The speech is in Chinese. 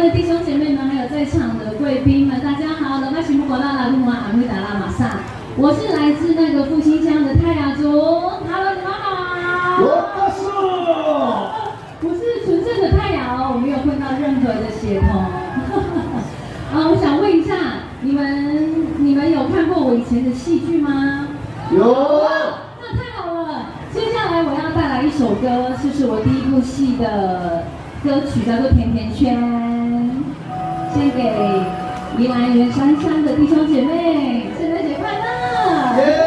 的弟兄姐妹们，还有在场的贵宾们，大家好！老巴西木果拉拉路马阿米达拉马萨，我是来自那个复兴乡的泰雅族。Hello， 你们好。我是。不是纯正的泰雅哦，我没有混到任何的血统。我想问一下，你们有看过我以前的戏剧吗？有。那太好了。接下来我要带来一首歌，就是我第一部戏的歌曲，叫做《甜甜圈》，献给宜兰员山乡的弟兄姐妹，圣诞节快乐！